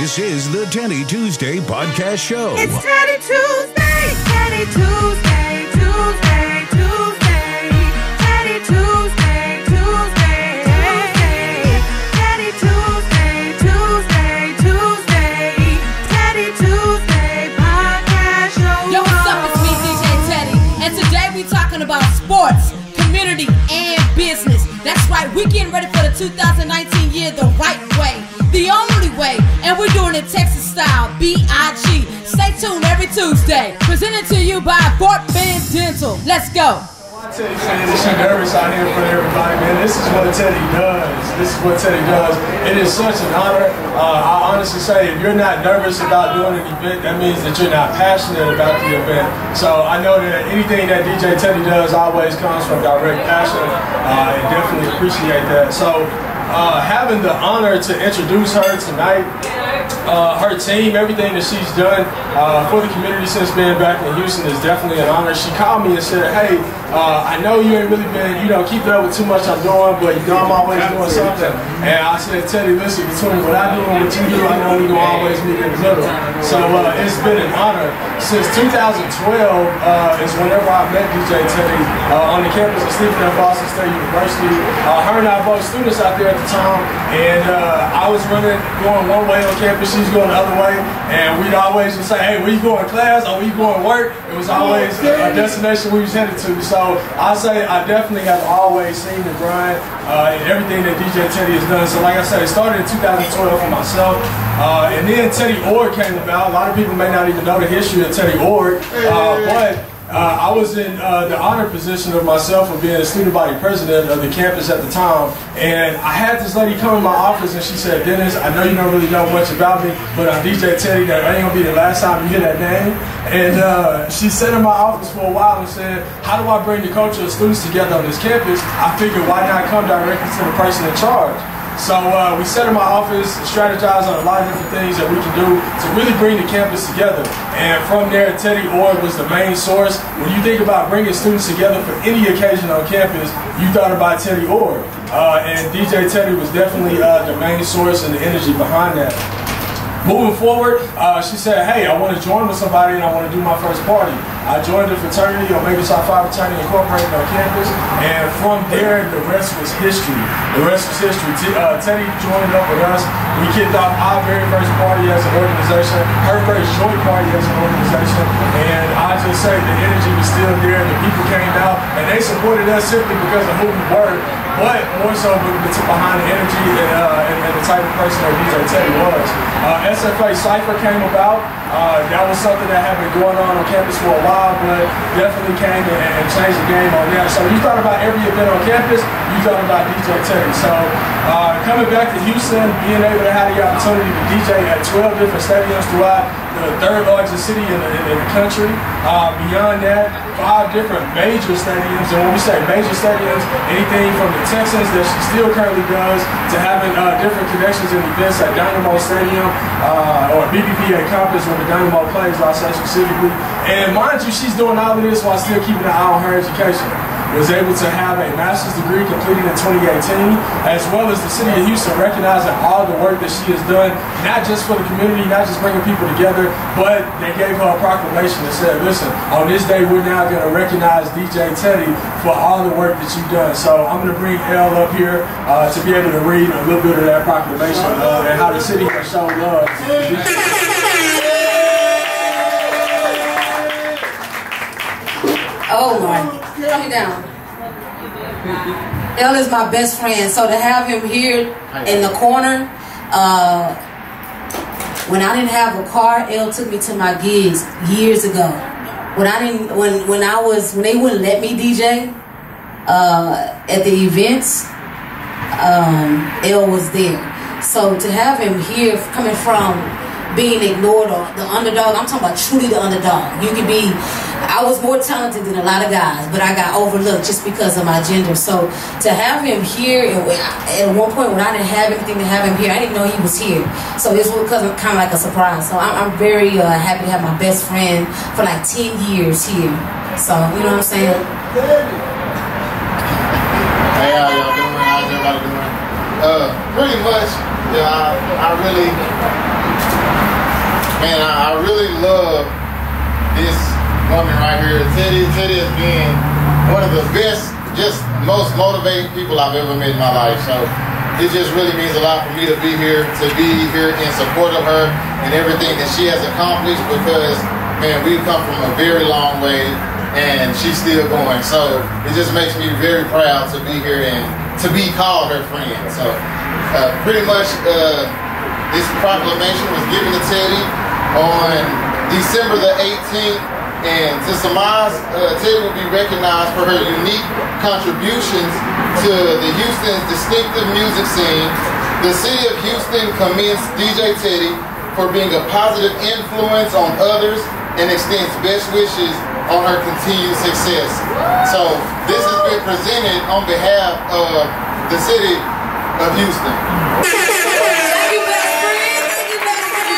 This is the Teddi Tuesday Podcast Show. It's Teddi Tuesday, Teddi Tuesday, Tuesday, Tuesday, Teddi Tuesday, Tuesday, Teddi Tuesday, Tuesday, Tuesday, Teddi Tuesday Podcast Show. Yo, what's up? It's me, DJ Teddi, and today we talking about sports, community, and business. That's right, we're getting ready for the 2019 year the right way. The only way, and we're doing it Texas style, B.I.G. Stay tuned every Tuesday. Presented to you by Fort Bend Dental. Let's go. Teddi saying that she's nervous out here for everybody, man. This is what Teddi does. This is what Teddi does. It is such an honor. I honestly say, if you're not nervous about doing an event, that means that you're not passionate about the event. So I know that anything that DJ Teddi does always comes from direct passion, and definitely appreciate that. So having the honor to introduce her tonight, her team, everything that she's done for the community since being back in Houston is definitely an honor. She called me and said, hey, I know you ain't really been, keeping up with too much I'm doing, but I'm always doing something. And I said, Teddi, listen, between what I do and what you do, I know we're going to always meet in the middle. So it's been an honor. Since 2012 is whenever I met DJ Teddi on the campus of Stephen F. Austin State University. Her and I both students out there at the time, and I was going one way on campus, she was going the other way, and we'd always just say, hey, where you going to class or where you going to work? It was always a destination we was headed to. So I say I definitely have always seen the grind and everything that DJ Teddi has done. So like I said, it started in 2012 for myself, and then Teddi Org came about. A lot of people may not even know the history of Teddi Org, but I was in the honor position of myself of being a student body president of the campus at the time, and I had this lady come in my office and she said, Dennis, I know you don't really know much about me, but I'm DJ Teddi. That ain't gonna be the last time you hear that name. And she sat in my office for a while and said, how do I bring the culture of students together on this campus? I figured, why not come directly to the person in charge? So we sat in my office, strategized on a lot of different things that we can do to really bring the campus together. And from there, Teddi Org was the main source. When you think about bringing students together for any occasion on campus, you thought about Teddi Org. And DJ Teddi was definitely the main source and the energy behind that. Moving forward, she said, hey, I want to join with somebody and I want to do my first party. I joined the fraternity, Omega Psi Phi Fraternity Incorporated on campus, and from there, the rest was history. The rest was history. Teddi joined up with us. We kicked off our very first party as an organization, her first joint party as an organization, and I just say the energy was still there. The people came out, and they supported us simply because of who we were, but more so behind the energy and the type of person that DJ Teddi was. SFA Cypher came about. That was something that had been going on campus for a while, but definitely came and changed the game on that. So you thought about every event on campus, you thought about DJ Teddi. So coming back to Houston, being able to have the opportunity to DJ at 12 different stadiums throughout the third largest city in the country. Beyond that, 5 different major stadiums. And when we say major stadiums, anything from the Texans that she still currently does to having different connections and events at Dynamo Stadium or BBVA Campus where the Dynamo plays, I'll say specifically. And mind you, she's doing all of this while still keeping an eye on her education. Was able to have a master's degree completed in 2018, as well as the city of Houston recognizing all the work that she has done, not just for the community, not just bringing people together, but they gave her a proclamation that said, listen, on this day we're now going to recognize DJ Teddi for all the work that you've done. So I'm going to bring Elle up here to be able to read a little bit of that proclamation and how the city has shown love. Oh my, calm me down. Elle is my best friend, so to have him here in the corner, when I didn't have a car, Elle took me to my gigs years ago. When they wouldn't let me DJ at the events, Elle was there. So to have him here, coming from being ignored or the underdog, I'm talking about truly the underdog. You could be, I was more talented than a lot of guys, but I got overlooked just because of my gender. So to have him here, at one point when I didn't have anything to have him here, I didn't know he was here. So it was kind of like a surprise. So I'm very happy to have my best friend for like 10 years here. So, you know what I'm saying? Hey, how y'all doing? How's everybody doing? Pretty much, I really Man, I really love this woman right here. Teddi has been one of the best, just most motivating people I've ever met in my life. So it just really means a lot for me to be here in support of her and everything that she has accomplished, because, man, we've come from a very long way and she's still going. So it just makes me very proud to be here and to be called her friend. So pretty much this proclamation was given to Teddi on December the 18th. And to surmise, Teddi will be recognized for her unique contributions to the Houston's distinctive music scene. The city of Houston commends DJ Teddi for being a positive influence on others and extends best wishes on her continued success. So this has been presented on behalf of the city of Houston. Thank you, best friend. Thank you, best friend.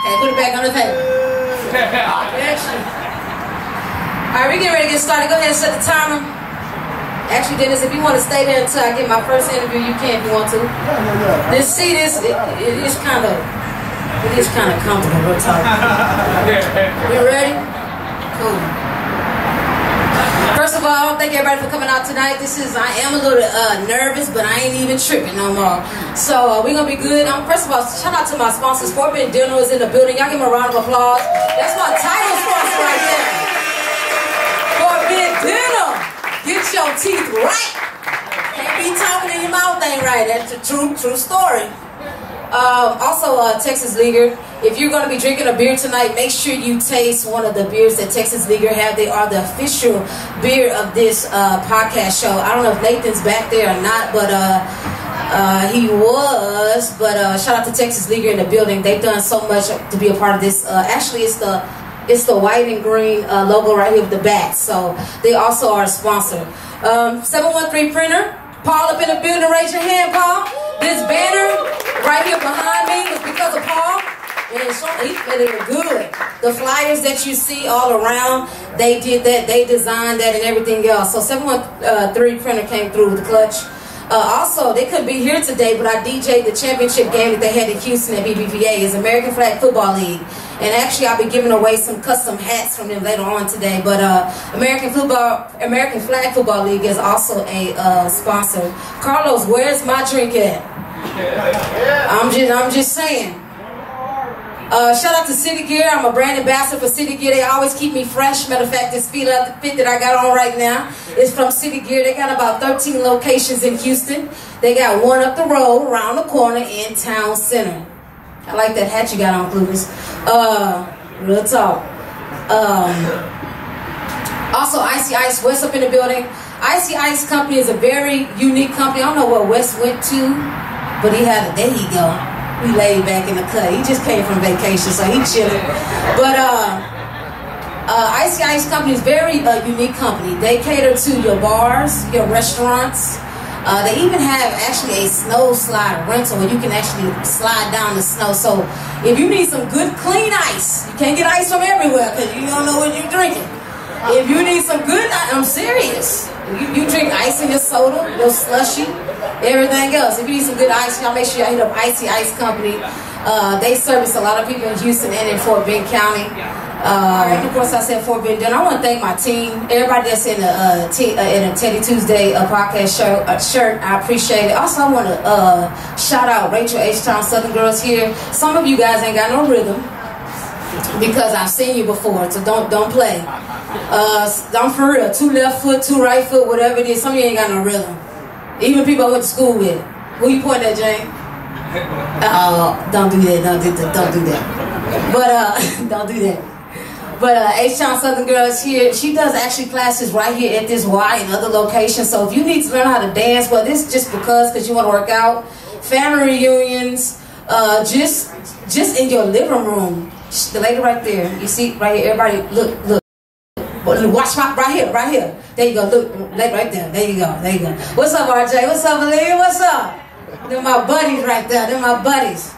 Okay, put it back on the table. All right, we getting ready to get started. Go ahead and set the timer. Actually, Dennis, if you want to stay there until I get my first interview, you can if you want to. This seat is kind of comfortable. Real talk. We ready? Cool. First of all, thank everybody for coming out tonight. I am a little nervous, but I ain't even tripping no more. So we're gonna be good. First of all, shout out to my sponsors. Forbidden Dinner is in the building. Y'all give them a round of applause. That's my title sponsor right there. Forbidden Dinner. Get your teeth right. Can't be talking in your mouth ain't right. That's a true story. Also, Texas Leaguer. If you're going to be drinking a beer tonight, make sure you taste one of the beers that Texas Leaguer have. They are the official beer of this podcast show. I don't know if Nathan's back there or not, but he was. But shout out to Texas Leaguer in the building. They've done so much to be a part of this. Actually, it's the white and green logo right here with the back. So they also are a sponsor. 713 Printer. Paul up in the building. Raise your hand, Paul. This banner right here behind me was because of Paul. And he made it look good. The flyers that you see all around, they did that. They designed that and everything else. So 713 Printer came through with the clutch. Also, they couldn't be here today, but I DJ'd the championship game that they had in Houston at BBVA. It's American Flag Football League. And actually, I'll be giving away some custom hats from them later on today. But American Flag Football League is also a sponsor. Carlos, where's my drink at? I'm just saying. Shout out to City Gear. I'm a brand ambassador for City Gear. They always keep me fresh. Matter of fact, this fit that I got on right now is from City Gear. They got about 13 locations in Houston. They got one up the road, around the corner in Town Center. I like that hat you got on, Lucas. Real talk. Also, Icy Ice West up in the building. Icy Ice Company is a very unique company. I don't know where West went to, but there he go. We laid back in the cut. He just came from vacation, so he chilling. But Icy Ice Company is very unique company. They cater to your bars, your restaurants. They even have actually a snow slide rental where you can actually slide down the snow. So if you need some good clean ice, you can't get ice from everywhere because you don't know what you're drinking. If you need some good, I'm serious. You drink ice in your soda, your slushy, everything else. If you need some good ice, y'all make sure y'all hit up Icy Ice Company. They service a lot of people in Houston and in Fort Bend County. Of course, I said Fort Bend. I want to thank my team, everybody that's in a Teddi Tuesday podcast shirt. I appreciate it. Also, I want to shout out Rachel H-Town Southern Girls here. Some of you guys ain't got no rhythm because I've seen you before, so don't play. I'm for real. 2 left foot, 2 right foot, whatever it is. Some of you ain't got no rhythm. Even people I went to school with. Who you pointing at, Jane? Don't do that. Don't do that. But don't do that. But H-Town Southern Girls here, she does actually classes right here at this Y and other locations. So if you need to learn how to dance, well, this is just because you want to work out, family reunions, just in your living room. The lady right there, you see right here, everybody look. Watch my right here. There you go. Look, right there. There you go. What's up, RJ? What's up, Olivia? What's up? They're my buddies right there. They're my buddies.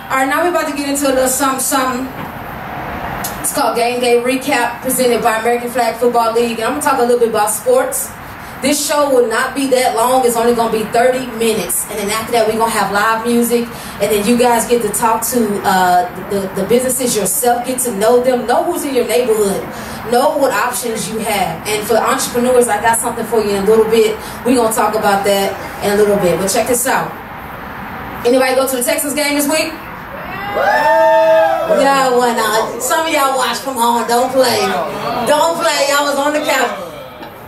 All right, now we're about to get into a little something. It's called Game Day Recap, presented by American Flag Football League. And I'm gonna talk a little bit about sports. This show will not be that long. It's only going to be 30 minutes. And then after that, we're going to have live music. And then you guys get to talk to the businesses yourself, get to know them, know who's in your neighborhood, know what options you have. And for entrepreneurs, I got something for you in a little bit. We're going to talk about that in a little bit. But check this out. Anybody go to the Texans game this week? Yeah, why not? Some of y'all watch from home. Don't play. Don't play. Y'all was on the couch.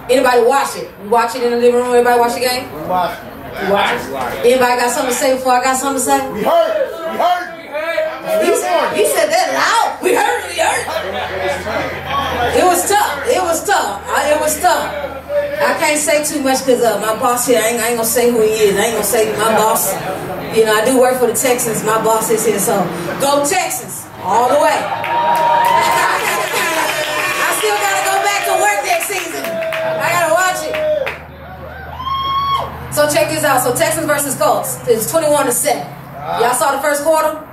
Anybody watch it? You watch it in the living room? Everybody watch the game? We watch. You watch it? Anybody got something to say before I got something to say? We heard. We heard. He said that loud. We heard. We heard. It was tough. It was tough. It was tough. I can't say too much because my boss here, I ain't going to say who he is. I ain't going to say my boss. You know, I do work for the Texans. My boss is here, so go Texans all the way. I still got to go back to work next season. I got to watch it. So check this out. So Texans versus Colts. It's 21-7. Y'all saw the first quarter?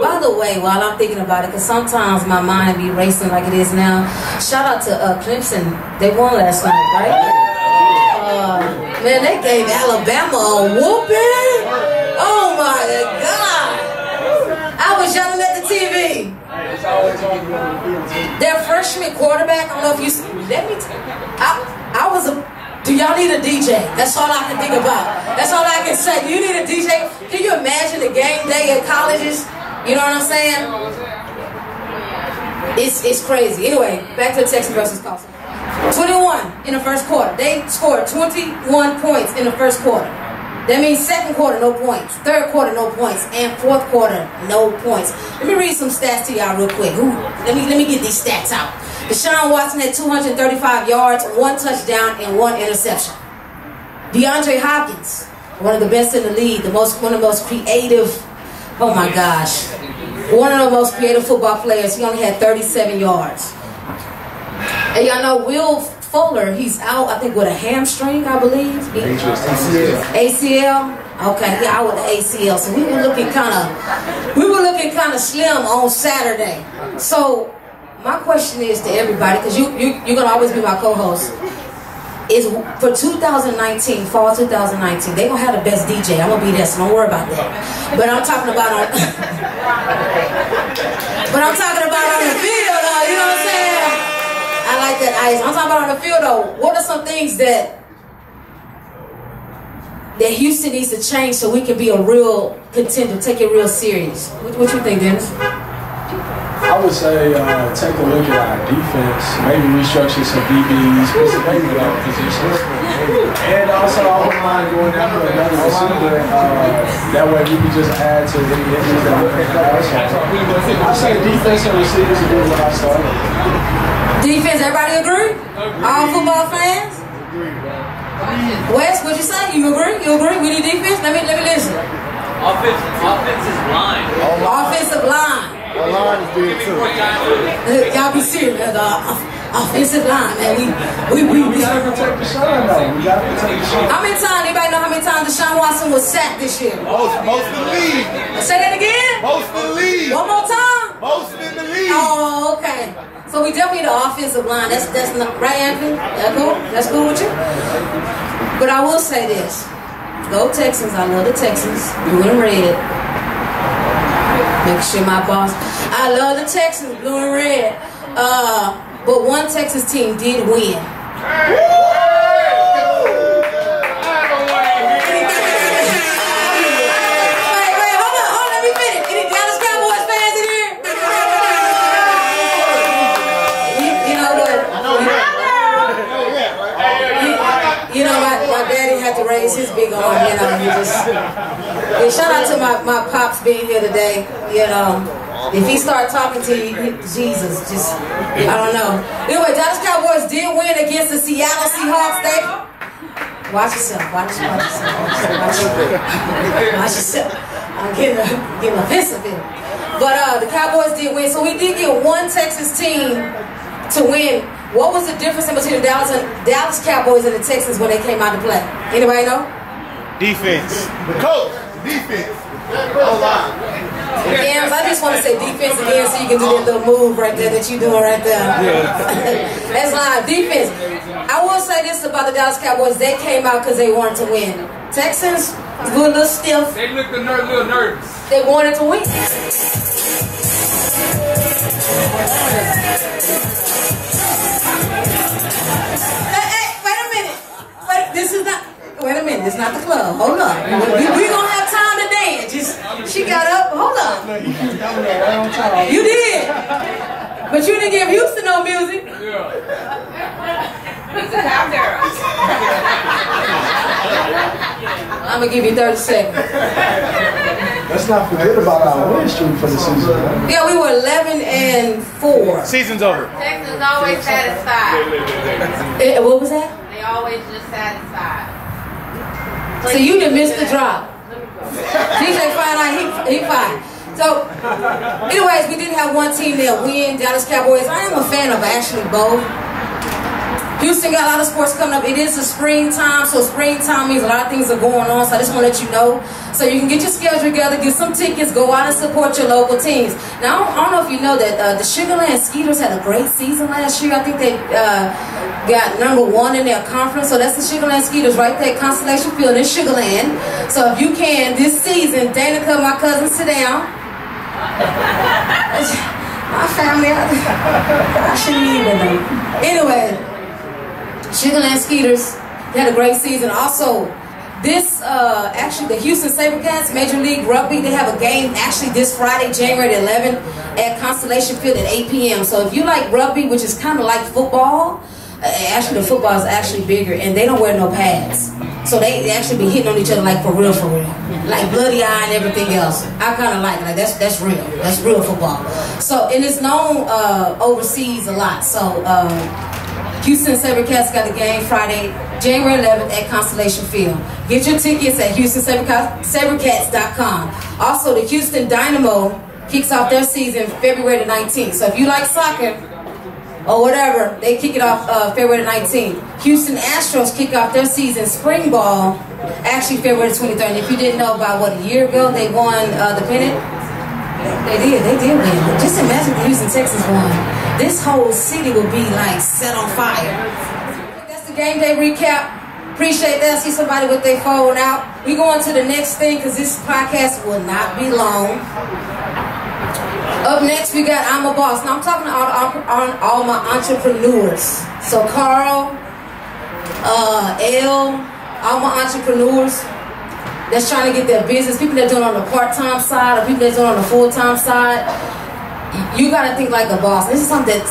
By the way, while I'm thinking about it, because sometimes my mind be racing like it is now, shout out to Clemson. They won last night, right? Man, they gave Alabama a whooping. Oh my God. I was yelling at the TV. Their freshman quarterback, I don't know if you, I was do y'all need a DJ? That's all I can think about. That's all I can say. Do you need a DJ? Can you imagine the game day at colleges? You know what I'm saying? It's crazy. Anyway, back to the Texans versus Colts. 21 in the first quarter. They scored 21 points in the first quarter. That means second quarter, no points. Third quarter, no points. And fourth quarter, no points. Let me read some stats to y'all real quick. Let me get these stats out. Deshaun Watson had 235 yards, 1 touchdown, and 1 interception. DeAndre Hopkins, one of the best in the league, one of the most creative, oh my gosh, one of the most creative football players. He only had 37 yards. And y'all know Will Fuller, he's out, I think, with a hamstring, I believe. ACL. Okay, he out with the ACL. So we were looking kind of slim on Saturday. So my question is to everybody, because you're gonna always be my co-host, is for 2019, fall 2019, they gonna have the best DJ. I'm gonna be there, so don't worry about that. But I'm talking about on on the field, you know what I'm saying? I like that ice. I'm talking about on the field though. What are some things that Houston needs to change so we can be a real contender, take it real serious? What you think, Dennis? I would say take a look at our defense, maybe restructure some DBs, put some maybe at our positions. And also I wouldn't mind going down to another receiver. That way we can just add to the injuries that we have. I say defense and receivers are doing what I started. Defense, everybody agree? All football fans? Wes, what'd you say? You agree? You agree? We need defense? Let me listen. Offensive line. Offensive line. The line is big too. Y'all be serious. Offensive line, man. We gotta protect Deshaun though. We gotta protect Deshaun. How many times? Anybody know how many times Deshaun Watson was sacked this year? Most in the league. Say that again. Most in the league. One more time. Most in the league. Oh, okay. So we definitely need an offensive line. That's not right, Anthony. That's cool. That's cool with you. But I will say this: go Texans. I love the Texans. Blue and red. Make sure my boss. I love the Texans, blue and red. But one Texas team did win. His big arm, you know, he just. And shout out to my pops being here today, you know. If he start talking to you, Jesus, just, I don't know. Anyway, Dallas Cowboys did win against the Seattle Seahawks. Watch yourself. I'm getting offensive here. But the Cowboys did win, so we did get one Texas team to win. What was the difference in between the Dallas Cowboys and the Texans when they came out to play? Anybody know? Defense. The coach. Defense. Yams, I just want to say defense again so you can do that little move right there that you're doing right there. That's live. Defense. I will say this about the Dallas Cowboys. They came out because they wanted to win. Texans was a little stiff. They looked a little nervous. They wanted to win. Hey, wait a minute. Wait a minute. This is not the club. Hold up. We gonna have time to dance. She got up. Hold up. You did. But you didn't give Houston no music. I'm gonna give you 30 seconds. Let's not forget about our win streak for the season. Right? Yeah, we were 11-4. Season's over. Texans always satisfied. What was that? They always just satisfied. So you done missed the drop. DJ find out he fine. So, anyways, we did have one team that win, Dallas Cowboys. I am a fan of actually both. Houston got a lot of sports coming up. It is a springtime, so springtime means a lot of things are going on. So I just want to let you know. So you can get your schedule together, get some tickets, go out and support your local teams. Now, I don't know if you know that the Sugarland Skeeters had a great season last year. I think they got #1 in their conference. So that's the Sugarland Skeeters right there at Constellation Field in Sugarland. So if you can, this season, Dana, come, my cousin, sit down. My family, I shouldn't even know. Anyway, Sugarland Skeeters had a great season. Also, this actually the Houston SaberCats Major League Rugby, they have a game actually this Friday, January 11th at Constellation Field at 8 p.m. So if you like rugby, which is kind of like football, actually the football is actually bigger, and they don't wear no pads. So they actually be hitting on each other like for real, like bloody eye and everything else. I kind of like it. Like that's real. That's real football. So and it's known overseas a lot. So Houston SaberCats got a game Friday, January 11th at Constellation Field. Get your tickets at HoustonSaberCats.com. Also, the Houston Dynamo kicks off their season February the 19th. So if you like soccer or whatever, they kick it off February the 19th. Houston Astros kick off their season spring ball actually February the 23rd. And if you didn't know, about a year ago they won the pennant. They did win. Just imagine the Houston Texans won. This whole city will be like set on fire. That's the game day recap. Appreciate that. I see somebody with their phone out. We going to the next thing because this podcast will not be long. Up next, we got I'm a Boss. Now, I'm talking to all my entrepreneurs. So, Carl, L, all my entrepreneurs that's trying to get their business, people that do it on the part-time side or people that do it on the full-time side, you got to think like a boss. This is something that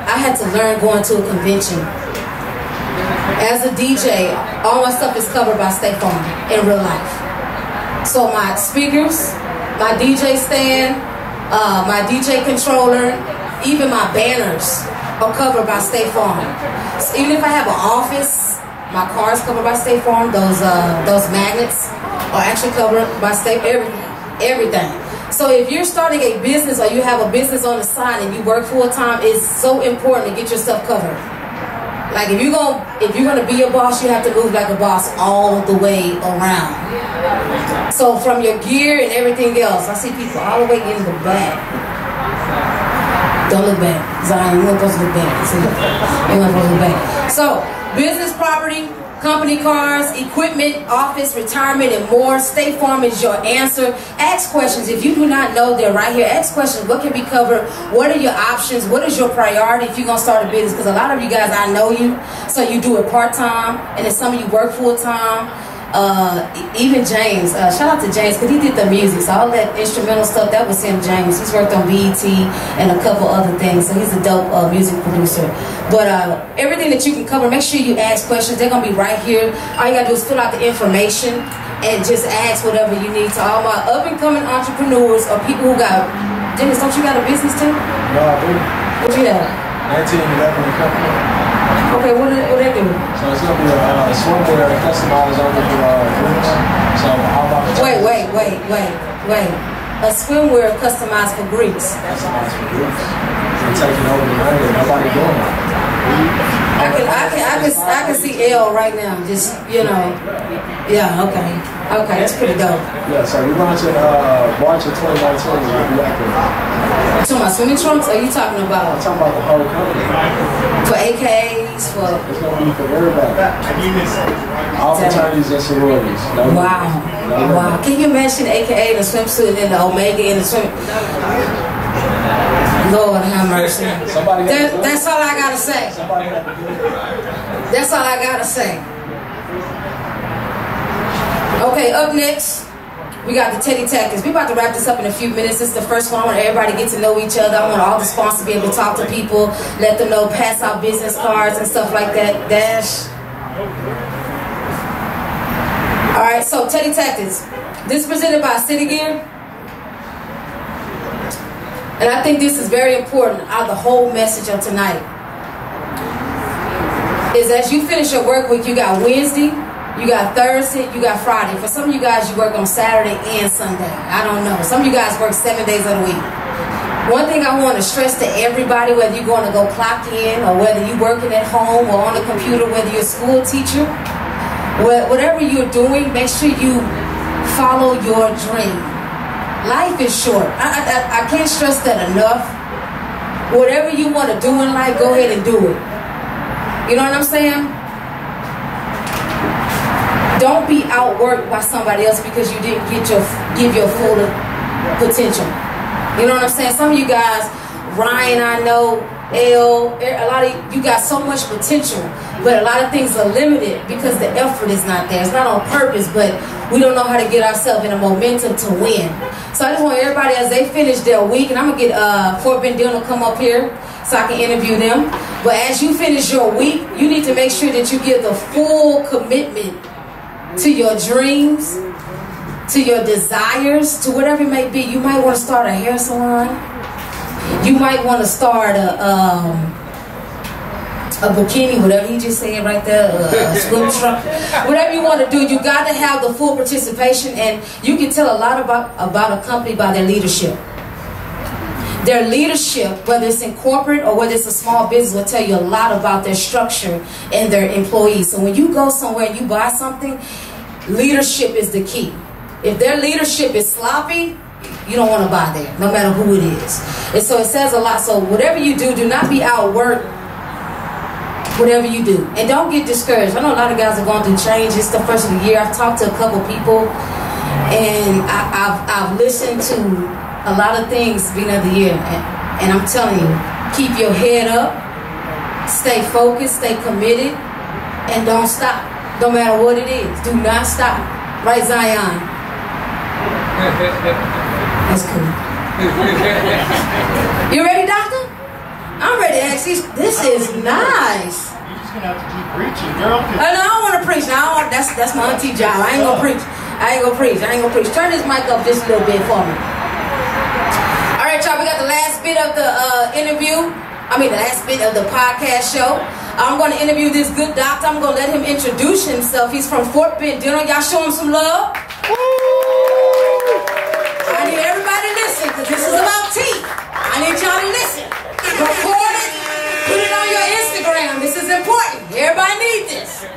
I had to learn going to a convention. As a DJ, all my stuff is covered by State Farm in real life. So, my speakers, my DJ stand, my DJ controller, even my banners are covered by State Farm. So even if I have an office, my car is covered by State Farm. Those magnets are actually covered by State everything. So if you're starting a business or you have a business on the side and you work full time, it's so important to get your stuff covered. Like if you're gonna be a boss, you have to move like a boss all the way around. So from your gear and everything else, I see people all the way in the back. Don't look back, Zion. You're not supposed to look back. You're not supposed to look back. So business property, company cars, equipment, office, retirement, and more. State Farm is your answer. Ask questions. If you do not know, they're right here. Ask questions. What can be covered? What are your options? What is your priority if you're going to start a business? Because a lot of you guys, I know you, so you do it part-time, and then some of you work full-time. Even James, shout out to James because he did the music, so all that instrumental stuff, that was him. James, he's worked on BET and a couple other things, so he's a dope music producer. But everything that you can cover, make sure you ask questions. They're gonna be right here. All you gotta do is fill out the information and just ask whatever you need. To all my up and coming entrepreneurs or people who got, Dennis, don't you got a business too? No, I do. What you have? 1911 company. Okay, what they do? So it's gonna be a swimwear customized only for groups. So how about Wait. A swimwear customized for Greeks. Customized for groups. We're taking over the money and nobody doing it. I can see L right now. Just, you know. Yeah, okay. Okay, that's pretty dope. Yeah, so we're launching March of 2019. We'll be out there. You talking about swimming trunks? Or are you talking I'm about talking about the whole company. for AKs, for... It's going to be for everybody. All fraternities and sororities. No Wow. no Wow. Can you imagine AKA in the swimsuit and the Omega in the swim? Lord have mercy. That's all I gotta say. That's all I gotta say. Okay, up next, we got the Teddi Tactics. We're about to wrap this up in a few minutes. This is the first one. I want everybody to get to know each other. I want all the sponsors to be able to talk to people, let them know, pass out business cards and stuff like that. Dash. All right, so Teddi Tactics. This is presented by City Gear. And I think this is very important out of the whole message of tonight. Is as you finish your work week, you got Wednesday, you got Thursday, you got Friday. For some of you guys, you work on Saturday and Sunday. I don't know. Some of you guys work 7 days of the week. One thing I want to stress to everybody, whether you're going to go clock in or whether you're working at home or on the computer, whether you're a school teacher, whatever you're doing, make sure you follow your dream. Life is short. I can't stress that enough. Whatever you want to do in life, go ahead and do it. You know what I'm saying? Don't be outworked by somebody else because you didn't give your full potential. You know what I'm saying? Some of you guys, Ryan, I know, L, a lot of you got so much potential, but a lot of things are limited because the effort is not there. It's not on purpose, but we don't know how to get ourselves in a momentum to win. So I just want everybody, as they finish their week, and I'm going to get Fort Bend to come up here so I can interview them. But as you finish your week, you need to make sure that you give the full commitment to your dreams, to your desires, to whatever it may be. You might want to start a hair salon. You might want to start a bikini, whatever he just said right there, a swim trunk, whatever you want to do. You got to have the full participation, and you can tell a lot about a company by their leadership. Their leadership, whether it's in corporate or whether it's a small business, will tell you a lot about their structure and their employees. So when you go somewhere and you buy something, leadership is the key. If their leadership is sloppy, you don't want to buy there, no matter who it is. And so it says a lot. So whatever you do, do not be outworked. Whatever you do, and don't get discouraged. I know a lot of guys are going through change. It's the first of the year. I've talked to a couple people, and I've listened to a lot of things beginning of the year, and I'm telling you, keep your head up, stay focused, stay committed, and don't stop. No matter what it is, do not stop. Right, Zion? That's cool. You ready, doctor? I'm ready to ask these. This is nice. You're just gonna have to keep preaching, girl. No, I don't want to preach. Now that's my auntie job. I ain't gonna preach. I ain't gonna preach. Turn this mic up just a little bit for me. All right, y'all. We got the last bit of the interview. The last bit of the podcast show. I'm going to interview this good doctor. I'm going to let him introduce himself. He's from Fort Bend. Y'all show him some love. I need everybody to listen because this is about teeth. I need y'all to listen. Record it. Put it on your Instagram. This is important. Everybody needs this.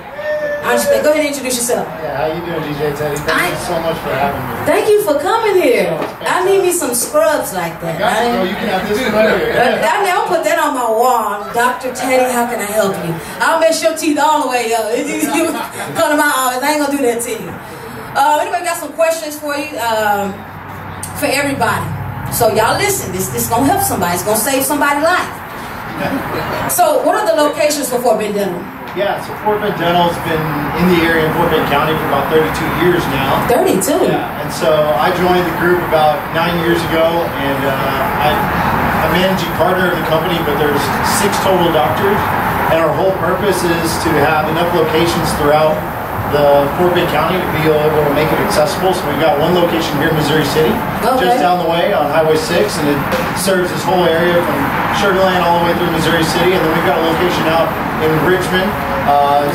Go ahead and introduce yourself. Yeah, how you doing, DJ Teddy? Thank you so much for having me. Thank you for coming here. I need me some scrubs like that. You can have this one right here. I'll put that on my wall. Dr. Teddy, how can I help you? I'll mess your teeth all the way up. You come to my office. I ain't gonna do that to you. Anybody got some questions for you? For everybody. So y'all listen. This gonna help somebody. It's gonna save somebody's life. So what are the locations for Fort Bend Dental? Yeah, so Fort Bend Dental's been in the area in Fort Bend County for about 32 years now. 32? Yeah, and so I joined the group about 9 years ago, and I'm managing partner of the company, but there's 6 total doctors, and our whole purpose is to have enough locations throughout the Fort Bend County to be able to make it accessible. So we've got one location here in Missouri City, just down the way on Highway 6, and it serves this whole area from Sugar Land all the way through Missouri City. And then we've got a location out in Richmond,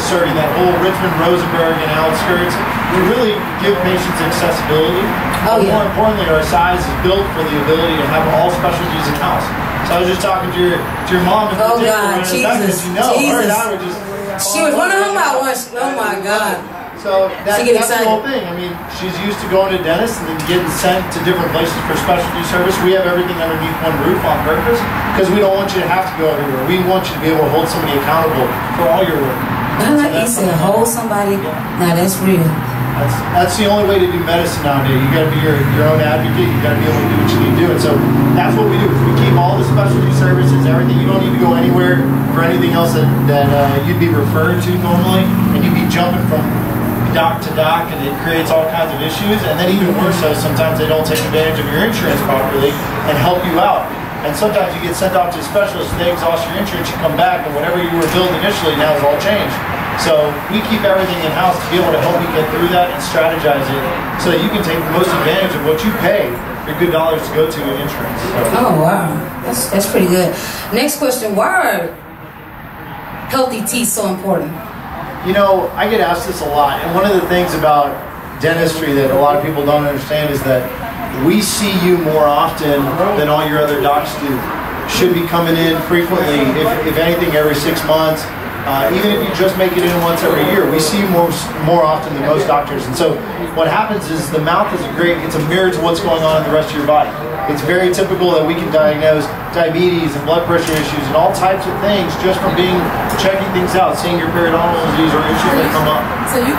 serving that whole Richmond, Rosenberg, and outskirts. We really give patients accessibility. More importantly, our size is built for the ability to have all specialties in-house. So I was just talking to your mom. Oh God, Jesus, her and I were just. She was running her mouth once. Oh my God. So that's the excited. whole thing. I mean, she's used to going to dentists and then getting sent to different places for specialty service. We have everything underneath one roof on purpose because we don't want you to have to go everywhere. We want you to be able to hold somebody accountable for all your work. I like you said, hold somebody. Now that's real. That's the only way to do medicine nowadays. You got to be your own advocate. You got to be able to do what you need to do. And so that's what we do. We keep all the specialty services, everything. You don't need to go anywhere for anything else that you'd be referred to normally, and you'd be jumping from doc to doc, and it creates all kinds of issues. And then even worse so, sometimes they don't take advantage of your insurance properly and help you out. And sometimes you get sent off to a specialist, they exhaust your insurance, you come back, and whatever you were billed initially now is all changed. So we keep everything in-house to be able to help you get through that and strategize it so that you can take the most advantage of what you pay your good dollars to go to in insurance. So. Oh, wow. That's pretty good. Next question, why are healthy teeth so important? You know, I get asked this a lot, and one of the things about dentistry that a lot of people don't understand is that we see you more often than all your other docs do. Should be coming in frequently, if anything, every 6 months. Even if you just make it in once every year, we see you more often than most doctors. And so what happens is the mouth is it's a mirror to what's going on in the rest of your body. It's very typical that we can diagnose diabetes and blood pressure issues and all types of things just from checking things out, seeing your periodontal disease or issues that come up. So you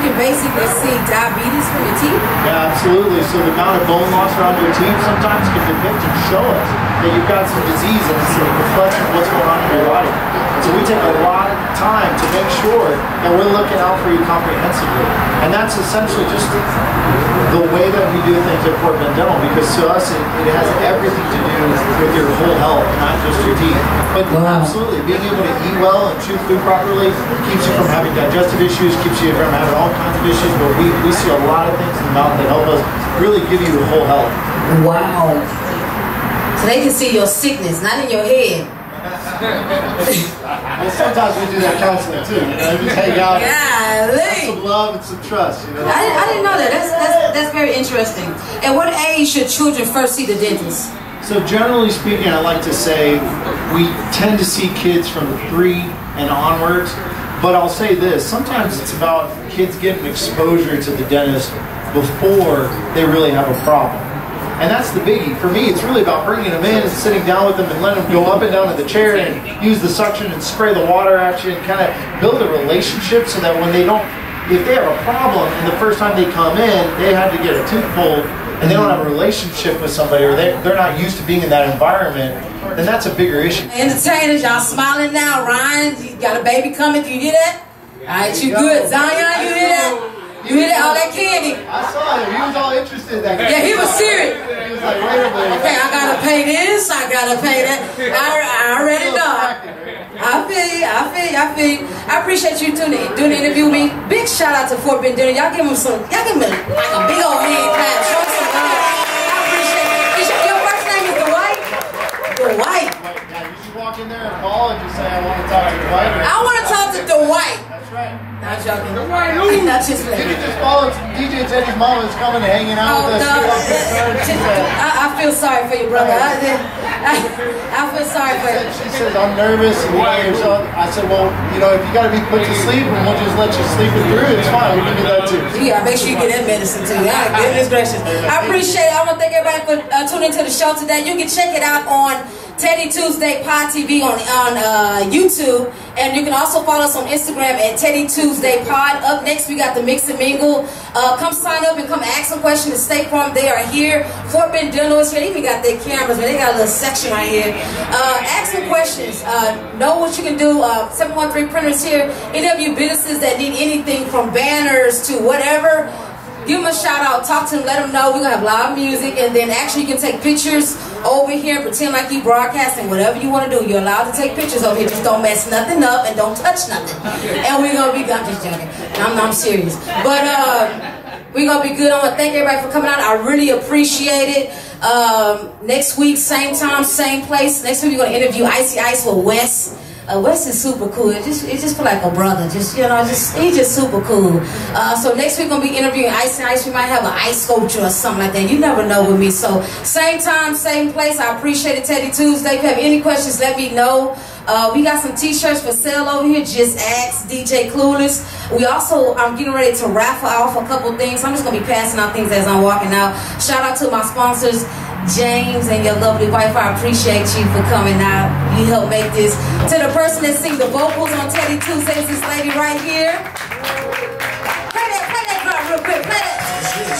can basically see diabetes from your teeth? Yeah, absolutely. So the amount of bone loss around your teeth sometimes can depict and show us that you've got some disease and it's a reflection of what's going on in your body. So we take a lot of time to make sure that we're looking out for you comprehensively. And that's essentially just the way that we do things at Fort Bend Dental, because to us it has everything to do with your whole health, not just your teeth. But absolutely, being able to eat well and chew food properly keeps you from having digestive issues, keeps you from having all kinds of issues, but we see a lot of things in the mouth that help us really give you a whole health. Wow. So they can see your sickness, not in your head. Well, sometimes we do that counseling too. You know, just hang out, have some love and some trust. You know, I didn't know that. That's very interesting. At what age should children first see the dentist? So generally speaking, I like to say we tend to see kids from 3 and onwards. But I'll say this: sometimes it's about kids getting exposure to the dentist before they really have a problem. And that's the biggie. For me, it's really about bringing them in and sitting down with them and letting them go up and down to the chair and use the suction and spray the water at you and kind of build a relationship so that when if they have a problem and the first time they come in, they had to get a tooth pulled and they don't have a relationship with somebody or they're not used to being in that environment, then that's a bigger issue. Entertainers, y'all smiling now. Ryan, you got a baby coming. Do you hear that? All right, you good. Zion, you hear that? You hear that? All that candy. I saw him. He was all interested in that. Yeah, he was serious. He was like, wait a minute. Okay, I gotta pay this. I gotta pay that. I already know. I feel you. I appreciate you doing the interview with me. Big shout out to Fort Bend Dental. Y'all give him like a big old hand clap. Show some love. I appreciate it. Your first name is Dwight? Dwight. Yeah, you should walk in there and call and just say, I want to talk to Dwight. I want to talk to Dwight. That's right. Not joking. Not just you can just follow DJ Teddy's mom is coming and hanging out with us. I feel sorry for you, brother. I feel sorry for you. She says, I'm nervous. And I said, well, if you got to be put to sleep and we'll just let you sleep it through, it's fine. We can do that too. Yeah, make sure you get that medicine too. Goodness gracious. I appreciate it. I want to thank everybody for tuning into the show today. You can check it out on Teddi Tuesday Pod TV on YouTube, and you can also follow us on Instagram at Teddi Tuesday Pod. Up next, we got the Mix and Mingle. Come sign up and come ask some questions to State Farm. They are here. Fort Bend Dental is here. They even got their cameras, but they got a little section right here. Ask some questions. Know what you can do. 713 printers here. Any of you businesses that need anything from banners to whatever, give them a shout out, talk to them, let them know we're going to have live music, and then actually you can take pictures over here and pretend like you broadcasting whatever you want to do. You're allowed to take pictures over here. Just don't mess nothing up and don't touch nothing. And we're going to be, I'm just joking. I'm serious. But we're going to be good. I want to thank everybody for coming out. I really appreciate it. Next week, same time, same place. Next week we're going to interview Icy Ice with Wes. Wes is super cool. It just feel like a brother. He's just super cool. So next week we're gonna be interviewing Ice and Ice. We might have an ice sculpture or something like that. You never know with me. So same time, same place. I appreciate it, Teddi Tuesday. If you have any questions, let me know. We got some t-shirts for sale over here. Just ask DJ Clueless. I'm getting ready to raffle off a couple things. I'm just gonna be passing out things as I'm walking out. Shout out to my sponsors, James and your lovely wife. I appreciate you for coming out. You helped make this. To the person that sings the vocals on Teddi Tuesdays, this lady right here. Play that drum real quick. Play that.